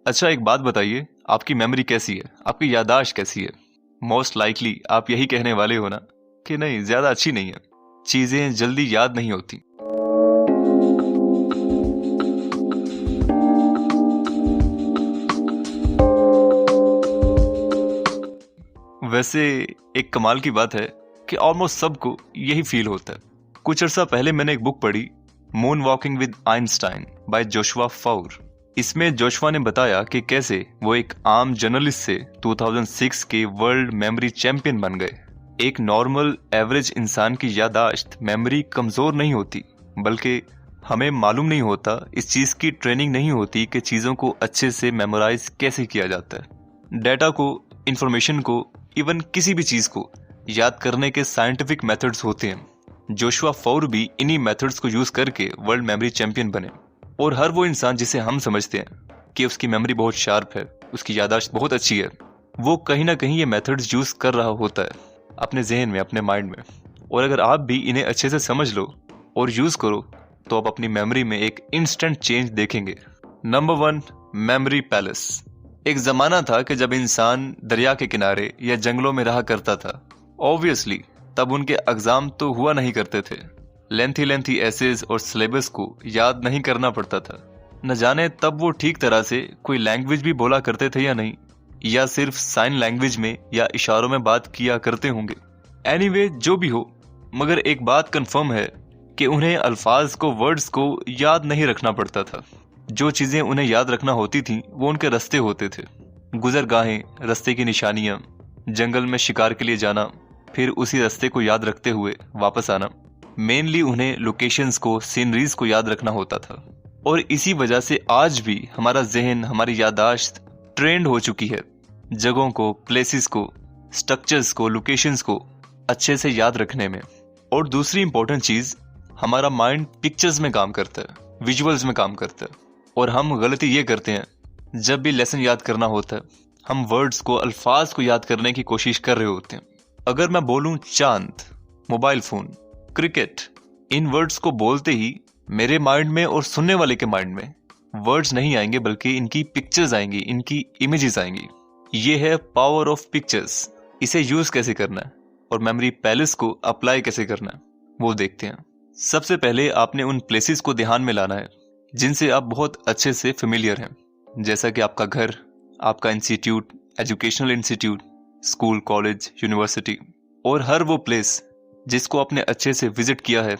अच्छा, एक बात बताइए, आपकी मेमोरी कैसी है? आपकी याददाश्त कैसी है? मोस्ट लाइकली आप यही कहने वाले हो ना कि नहीं, ज़्यादा अच्छी नहीं है। चीज़ें जल्दी याद नहीं होती। वैसे एक कमाल की बात है कि ऑलमोस्ट सबको यही फील होता है। कुछ अर्सा पहले मैंने एक बुक पढ़ी, moonwalking with Einstein by Joshua Foer. इसमें जोशुआ ने बताया कि कैसे वो एक आम जर्नलिस्ट से 2006 के वर्ल्ड मेमोरी चैंपियन बन गए। एक नॉर्मल एवरेज इंसान की याददाश्त मेमोरी कमजोर नहीं होती, बल्कि हमें मालूम नहीं होता, इस चीज की ट्रेनिंग नहीं होती कि चीजों को अच्छे से मेमोराइज कैसे किया जाता है। डेटा को, इंफॉर्मेशन को, इवन किसी भी चीज को याद करने के साइंटिफिक मेथड्स होते हैं। जोशुआ फौर भी इन्हीं मेथड्स को यूज करके वर्ल्ड मेमोरी चैंपियन बने। और हर वो इंसान जिसे हम समझते हैं कि उसकी मेमोरी बहुत शार्प है, उसकी याददाश्त बहुत अच्छी है, वो कहीं ना कहीं ये मेथड्स यूज कर रहा होता है अपने जहन में, अपने माइंड में। और अगर आप भी इन्हें अच्छे से समझ लो और यूज करो तो आप अपनी मेमोरी में एक इंस्टेंट चेंज देखेंगे। Number 1, memory palace. एक जमाना था कि जब इंसान दरिया के किनारे या जंगलों में रहा करता था। ऑब्वियसली तब उनके एग्जाम तो हुआ नहीं करते थे। लेंथी एसेज और सिलेबस को याद नहीं करना पड़ता था। न जाने तब वो ठीक तरह से कोई लैंग्वेज भी बोला करते थे या नहीं, या सिर्फ साइन लैंग्वेज में या इशारों में बात किया करते होंगे। एनीवे, जो भी हो, मगर एक बात कंफर्म है कि उन्हें अल्फाज को, वर्ड्स को याद नहीं रखना पड़ता था। जो चीजें उन्हें याद रखना होती थी वो उनके रास्ते होते थे, गुजरगाहें, रास्ते की निशानियां, जंगल में शिकार के लिए जाना, फिर उसी रास्ते को याद रखते हुए वापस आना। मेनली उन्हें लोकेशंस को, सीनरीज को याद रखना होता था। और इसी वजह से आज भी हमारा जहन, हमारी याददाश्त ट्रेंड हो चुकी है जगहों को, प्लेसेस को, स्ट्रक्चर्स को, लोकेशंस को अच्छे से याद रखने में। और दूसरी इंपॉर्टेंट चीज, हमारा माइंड पिक्चर्स में काम करता है, विजुअल्स में काम करता है। और हम गलती ये करते हैं, जब भी लेसन याद करना होता है हम वर्ड्स को, अल्फाज को याद करने की कोशिश कर रहे होते हैं। अगर मैं बोलूं चांद, मोबाइल फोन, क्रिकेट, इन वर्ड्स को बोलते ही मेरे माइंड में और सुनने वाले के माइंड में वर्ड्स नहीं आएंगे, बल्कि इनकी पिक्चर्स आएंगी, इनकी इमेजेस आएंगी। ये है पावर ऑफ पिक्चर्स। इसे यूज कैसे करना है और मेमोरी पैलेस को अप्लाई कैसे करना है वो देखते हैं। सबसे पहले आपने उन प्लेसेस को ध्यान में लाना है जिनसे आप बहुत अच्छे से फेमिलियर हैं, जैसा कि आपका घर, आपका institute, educational institute, school, college, university, और हर वो प्लेस जिसको आपने अच्छे से विजिट किया है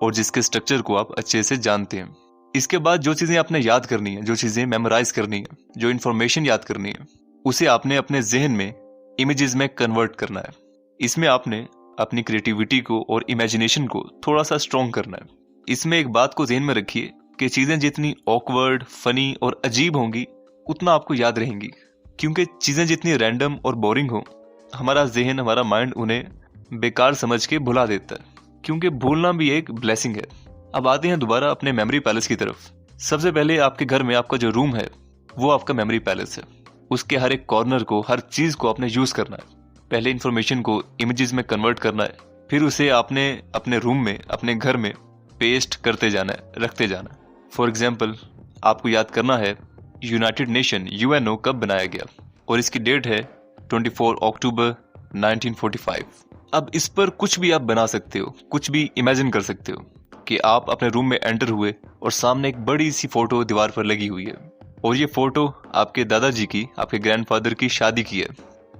और जिसके स्ट्रक्चर को आप अच्छे से जानते हैं। इसके बाद जो चीजें आपने याद करनी है, जो चीजें मेमोराइज करनी है, जो इन्फॉर्मेशन याद करनी है, उसे आपने अपने जहन में इमेजेस में कन्वर्ट करना है। इसमें आपने अपनी क्रिएटिविटी को और इमेजिनेशन को थोड़ा सा स्ट्रॉन्ग करना है। इसमें एक बात को जहन में रखिए कि चीजें जितनी ऑकवर्ड, फनी और अजीब होंगी उतना आपको याद रहेंगी, क्योंकि चीजें जितनी रैंडम और बोरिंग हो, हमारा जहन, हमारा माइंड उन्हें बेकार समझ के भुला देता है, क्योंकि भूलना भी एक ब्लेसिंग है। अब आते हैं दोबारा अपने मेमोरी पैलेस की तरफ। सबसे पहले आपके घर में आपका जो रूम है वो आपका मेमोरी पैलेस है। उसके हर एक कॉर्नर को, हर चीज को आपने यूज करना है। पहले इंफॉर्मेशन को इमेजेस में कन्वर्ट करना है, फिर उसे आपने अपने रूम में, अपने घर में पेस्ट करते जाना है, रखते जाना है। फॉर एग्जाम्पल, आपको याद करना है यूनाइटेड नेशन, यूएनओ, कब बनाया गया, और इसकी डेट है 24 अक्टूबर 1945। अब इस पर कुछ भी आप बना सकते हो, कुछ भी इमेजिन कर सकते हो कि आप अपने रूम में एंटर हुए और सामने एक बड़ी सी फोटो दीवार पर लगी हुई है, और ये फोटो आपके दादाजी की, आपके ग्रैंडफादर की शादी की है,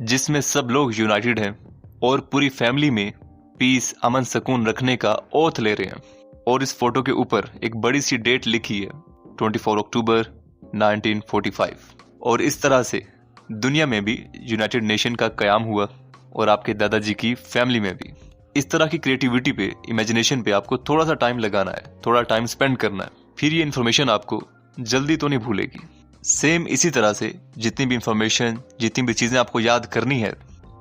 जिसमें सब लोग यूनाइटेड हैं और पूरी फैमिली में पीस, अमन, सुकून रखने का ओथ ले रहे हैं। और इस फोटो के ऊपर एक बड़ी सी डेट लिखी है, 24 अक्टूबर 1945। और इस तरह से दुनिया में भी यूनाइटेड नेशन का कयाम हुआ, और आपके दादाजी की फैमिली में भी। इस तरह की क्रिएटिविटी पे, इमेजिनेशन पे आपको थोड़ा सा टाइम लगाना है, थोड़ा टाइम स्पेंड करना है, फिर ये इन्फॉर्मेशन आपको जल्दी तो नहीं भूलेगी। सेम इसी तरह से जितनी भी इंफॉर्मेशन, जितनी भी चीजें आपको याद करनी है,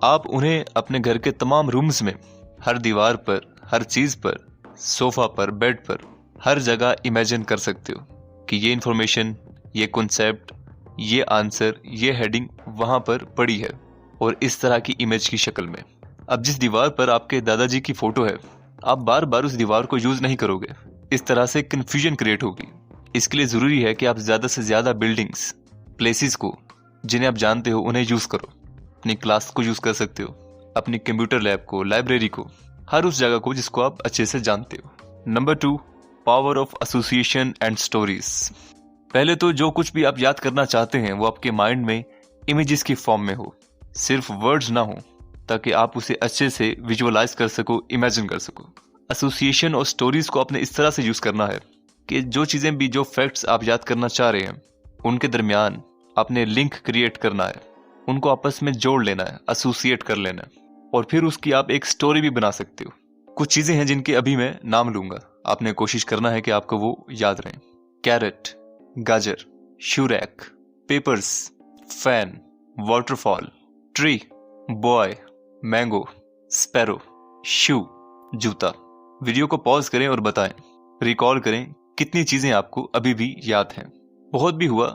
आप उन्हें अपने घर के तमाम रूम्स में, हर दीवार पर, हर चीज पर, सोफा पर, बेड पर, हर जगह इमेजिन कर सकते हो कि ये इंफॉर्मेशन, ये कॉन्सेप्ट, ये आंसर, ये हेडिंग वहां पर पड़ी है, और इस तरह की इमेज की शक्ल में। अब जिस दीवार पर आपके दादाजी की फोटो है, आप बार बार उस दीवार को यूज नहीं करोगे, इस तरह से कंफ्यूजन क्रिएट होगी। इसके लिए जरूरी है कि आप ज्यादा से ज्यादा बिल्डिंग्स प्लेसेस को जिन्हें आप जानते हो उन्हें यूज करो। अपनी क्लास को यूज कर सकते हो, अपनी कंप्यूटर लैब को, लाइब्रेरी को, हर उस जगह को जिसको आप अच्छे से जानते हो। Number 2, power of association and stories. पहले तो जो कुछ भी आप याद करना चाहते हैं वो आपके माइंड में इमेजेस की फॉर्म में हो, सिर्फ वर्ड्स ना हो, ताकि आप उसे अच्छे से विजुअलाइज कर सको, इमेजिन कर सको। एसोसिएशन और स्टोरीज को आपने इस तरह से यूज करना है कि जो चीजें भी, जो फैक्ट्स आप याद करना चाह रहे हैं उनके दरमियान आपने लिंक क्रिएट करना है, उनको आपस में जोड़ लेना है, एसोसिएट कर लेना है, और फिर उसकी आप एक स्टोरी भी बना सकते हो। कुछ चीजें हैं जिनके अभी मैं नाम लूंगा, आपने कोशिश करना है कि आपको वो याद रहें। कैरेट, गाजर, shoe rack, papers, fan, waterfall, tree, boy, mango, sparrow, shoe, जूता। वीडियो को पॉज करें और बताएं, रिकॉल करें कितनी चीजें आपको अभी भी याद हैं। बहुत भी हुआ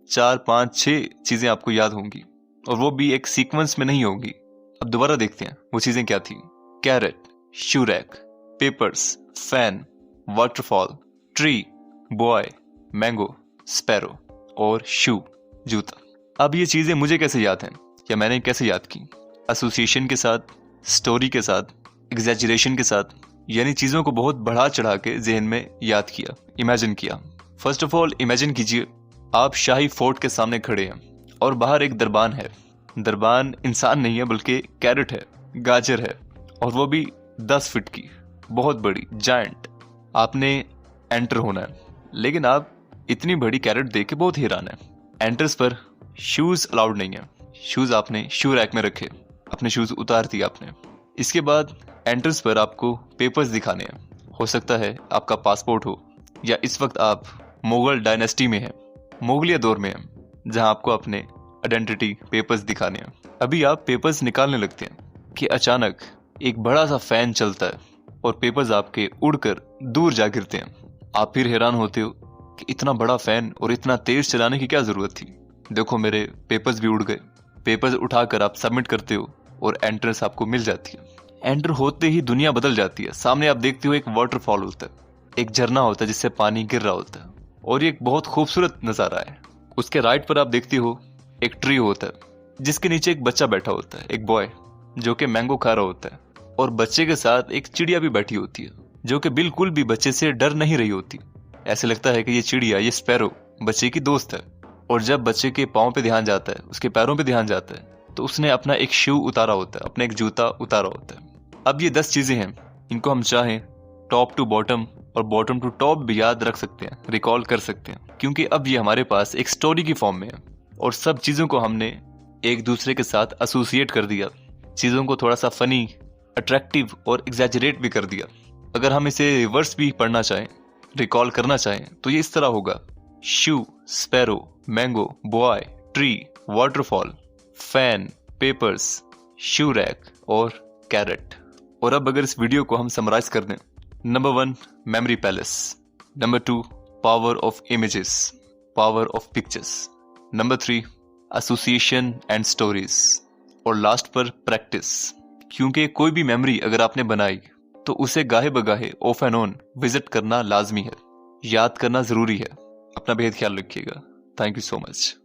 4, 5, 6 चीजें आपको याद होंगी, और वो भी एक सीक्वेंस में नहीं होगी। अब दोबारा देखते हैं वो चीजें क्या थी। Carrot, shoe rack, papers, fan, waterfall, tree, boy, mango, sparrow और शू, जूता। अब ये चीजें मुझे कैसे याद हैं या मैंने कैसे याद की? एसोसिएशन के साथ, स्टोरी के साथ, एग्जैजरेशन के साथ, यानी चीजों को बहुत बढ़ा चढ़ा के जहन में याद किया, इमेजिन किया। फर्स्ट ऑफ ऑल इमेजिन कीजिए आप शाही फोर्ट के सामने खड़े हैं और बाहर एक दरबान है। दरबान इंसान नहीं है बल्कि कैरेट है, गाजर है, और वो भी 10 फीट की, बहुत बड़ी, जायंट। आपने एंटर होना है, लेकिन आप इतनी बड़ी कैरेट देख के बहुत हैरान है। एंट्रेंस पर शूज अलाउड नहीं है। शूज आपने शू रैक में रखे, अपने शूज उतार दिए आपने। इसके बाद एंट्रेंस पर आपको पेपर्स दिखाने हैं। हो सकता है आपका पासपोर्ट हो, या इस वक्त आप मुगल डायनेस्टी में हैं, मुगलिया दौर में हैं, जहां आपको अपने आइडेंटिटी पेपर्स दिखाने हैं। अभी आप पेपर्स निकालने लगते हैं कि अचानक एक बड़ा सा फैन चलता है और पेपर्स आपके उड़कर दूर जा गिरते हैं। आप फिर हैरान होते हो कि इतना बड़ा फैन और इतना तेज चलाने की क्या जरूरत थी। देखो मेरे पेपर्स भी उड़ गए। पेपर्स उठाकर आप सबमिट करते हो और एंट्रेंस आपको मिल जाती है। एंटर होते ही दुनिया बदल जाती है। सामने आप देखते हो एक वाटरफॉल होता है, एक झरना होता है जिससे पानी गिर रहा होता है, और ये एक बहुत खूबसूरत नजारा है। उसके राइट पर आप देखते हो एक ट्री होता है जिसके नीचे एक बच्चा बैठा होता है, एक बॉय जो कि मैंगो खा रहा होता है, और बच्चे के साथ एक चिड़िया भी बैठी होती है जो कि बिल्कुल भी बच्चे से डर नहीं रही होती। ऐसे लगता है कि ये चिड़िया, ये स्पैरो बच्चे की दोस्त है। और जब बच्चे के पाँव पे ध्यान जाता है, उसके पैरों पे ध्यान जाता है, तो उसने अपना एक शू उतारा होता है, अपना एक जूता उतारा होता है। अब ये 10 चीजें हैं, इनको हम चाहें टॉप टू बॉटम और बॉटम टू टॉप भी याद रख सकते हैं, रिकॉल कर सकते हैं, क्योंकि अब ये हमारे पास एक स्टोरी की फॉर्म में है और सब चीजों को हमने एक दूसरे के साथ एसोसिएट कर दिया। चीजों को थोड़ा सा फनी, अट्रैक्टिव और एग्जैजरेट भी कर दिया। अगर हम इसे रिवर्स भी पढ़ना चाहें, रिकॉल करना चाहें, तो ये इस तरह होगा: shoe, sparrow, mango, boy, tree, waterfall, fan, papers, shoe rack और कैरेट। और अब अगर इस वीडियो को हम समराइज कर दें: number 1 memory palace, number 2 power of images, power of pictures, number 3 association and stories, और लास्ट पर प्रैक्टिस। क्योंकि कोई भी मेमोरी अगर आपने बनाई तो उसे गाहे बगाहे ऑफ एंड ऑन विजिट करना लाजमी है, याद करना जरूरी है। अपना बेहद ख्याल रखिएगा। Thank you so much.